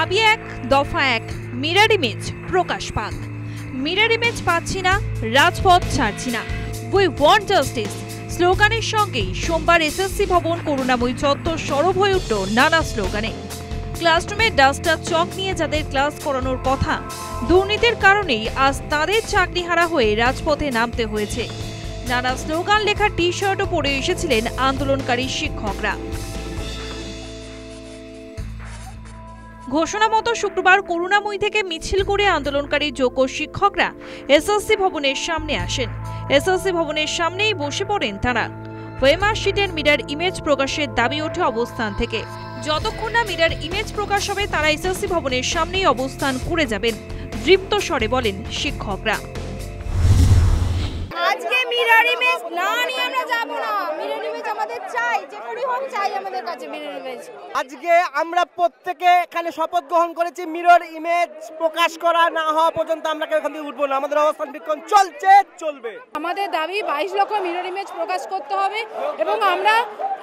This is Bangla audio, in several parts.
দাবি এক, দফা এক, মিরর ইমেজ প্রকাশ পাক। মিরর ইমেজ পাচ্ছি না, রাজপথ ছাড়ছি না, উই ওয়ান্ট জাস্টিস স্লোগানের সঙ্গেই সোমবার এসএসসি ভবন করুণাময়ী চত্বর সরব হয়ে উঠল নানা স্লোগানে। ক্লাসরুমে ডাস্টার চক নিয়ে যাদের ক্লাস করানোর কথা, দুর্নীতির কারণেই আজ তাদের চাকরিহারা হয়ে রাজপথে নামতে হয়েছে। নানা স্লোগান লেখা টি শার্টও পরে এসেছিলেন আন্দোলনকারী শিক্ষকরা। ঘোষণা মতো শুক্রবার করুণাময়ী থেকে মিছিল করে আন্দোলনকারী যোগ্য শিক্ষকরা এসএসসি ভবনের সামনে আসেন। এসএসসি ভবনের সামনেই বসে পড়েন তারা। ওএমআর শিটের মিরর ইমেজ প্রকাশের দাবি ওঠে অবস্থান থেকে। যতক্ষণ না মিরর ইমেজ প্রকাশ হবে তারা এসএসসি ভবনের সামনেই অবস্থান করে যাবেন, দৃপ্ত স্বরে বলেন শিক্ষকরা। আজকে মিরর ইমেজ না নিয়ে আমরা যাব না। মিরর ইমেজ আমাদের চাই, যে করি হোক চাই আমাদের কাছে মিরর ইমেজ। আজকে আমরা প্রত্যেকে এখানে শপথ গ্রহণ করেছি, মিরর ইমেজ প্রকাশ করা না হওয়া পর্যন্ত আমরা এখান থেকে উঠবো না। আমাদের অবস্থান বিক্ষোভ চলছে, চলবে। আমাদের দাবি 22 লক্ষ মিরর ইমেজ প্রকাশ করতে হবে এবং আমরা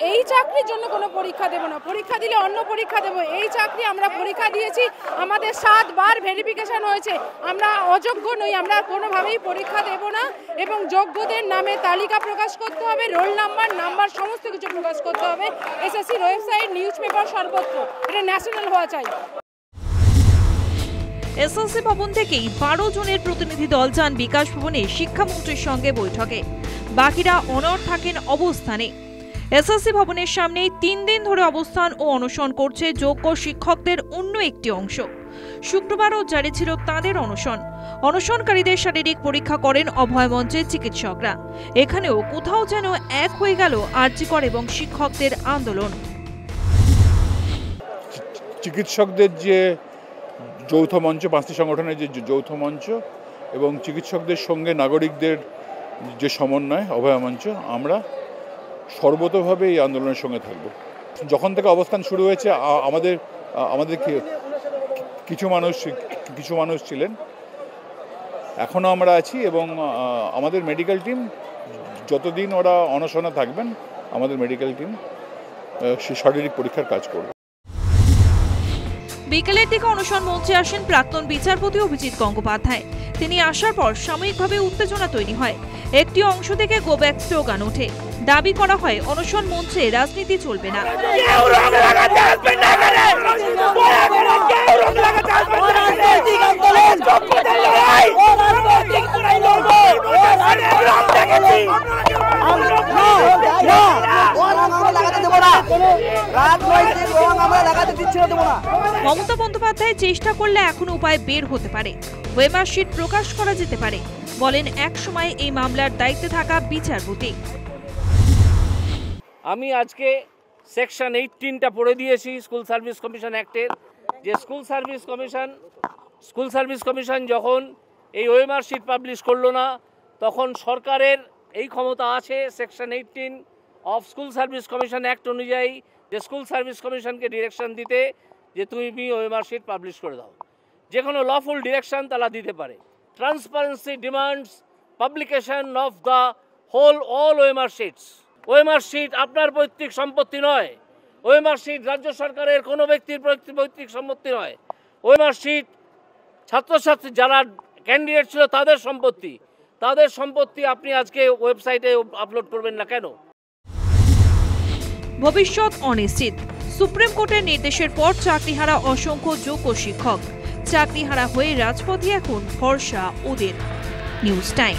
এই চাকরির জন্য কোনো পরীক্ষা দেব না। পরীক্ষা দিলে অন্য পরীক্ষা দেব। এই চাকরি আমরা পরীক্ষা দিয়েছি, আমাদের 7 বার ভেরিফিকেশন হয়েছে। আমরা অযোগ্য নই, আমরা কোনোভাবেই পরীক্ষা দেব না এবং যোগ্যদের নামে তালিকা প্রকাশ করতে হবে, রোল নাম্বার সমস্ত কিছু প্রকাশ করতে হবে। এসএসসির ওয়েবসাইট, নিউজ পেপার সর্বত্র এটা ন্যাশনাল হওয়া চাই। এসএসসি ভবন থেকেই 12 জনের প্রতিনিধি দল যান বিকাশ ভবনে শিক্ষামন্ত্রীর সঙ্গে বৈঠকে। বাকিরা অনড় থাকেন অবস্থানে। এসএসসি ভবনের সামনেই 3 দিন ধরে অবস্থান ও অনশন করছে যোগ্য শিক্ষকদের অন্য একটি অংশ। শুক্রবারও জারি ছিল তাদের অনশন। অনশনকারীদের শারীরিক পরীক্ষা করেন অভয় মঞ্চের চিকিৎসকরা। এখানেও কোথাও যেন এক হয়ে গেল আরজিকর এবং শিক্ষকদের আন্দোলন। চিকিৎসকদের যে যৌথ মঞ্চ, 5টি সংগঠনের যে যৌথ মঞ্চ এবং চিকিৎসকদের সঙ্গে নাগরিকদের যে সমন্বয় অভয় মঞ্চ, আমরা সর্বতোভাবে এই আন্দোলনের সঙ্গে থাকব। যখন থেকে অবস্থান শুরু হয়েছে আমাদের কিছু মানুষ ছিলেন, এখনও আমরা আছি এবং আমাদের মেডিকেল টিম যতদিন ওরা অনশনে থাকবেন, আমাদের মেডিকেল টিম সে শারীরিক পরীক্ষার কাজ করবে। বিকেলের দিকে অনশন মঞ্চে আসেন প্রাক্তন বিচারপতি অভিজিৎ গঙ্গোপাধ্যায়। তিনি আসার পর সাময়িকভাবে উত্তেজনা তৈরি হয়। একটি অংশ থেকে গো ব্যাক স্লোগান ওঠে। দাবি করা হয় অনশন মঞ্চে রাজনীতি চলবে না। মমতা বন্দ্যোপাধ্যায় চেষ্টা করলে এখন উপায় বের হতে পারে। ওএমআর শিট প্রকাশ করা যেতে পারে, বলেন এক সময় এই মামলার দায়িত্বে থাকা বিচারপতি। আমি আজকে সেকশন 18টা পড়ে দিয়েছি স্কুল সার্ভিস কমিশন অ্যাক্টের, যে স্কুল সার্ভিস কমিশন যখন এই ওএমআর শিট পাবলিশ করলো না, তখন সরকারের এই ক্ষমতা আছে section 18 of school service commission act অনুযায়ী যে স্কুল সার্ভিস কমিশনকে ডিরেকশন দিতে যে তুমি ওএমআর শিট পাবলিশ করে দাও। যে কোনো লফুল ডিরেকশন তারা দিতে পারে। Transparency demands publication of the whole all OMR sheets. OMR sheet আপনার পৈতৃক সম্পত্তি নয়। ওএমআর শিট রাজ্য সরকারের কোনো ব্যক্তির পৈতৃক সম্পত্তি নয়। ওএমআর শিট ছাত্রছাত্রী যারা ক্যান্ডিডেট ছিল তাদের সম্পত্তি। তাদের সম্পত্তি আপনি আজকে ওয়েবসাইটে আপলোড করবেন না কেন? ভবিষ্যৎ অনিশ্চিত। সুপ্রিম কোর্টের নির্দেশের পর চাকরিহারা অসংখ্য যোগ্য শিক্ষক। চাকরিহারা হয়ে রাজপথে এখন ভরসা ওদের। News time.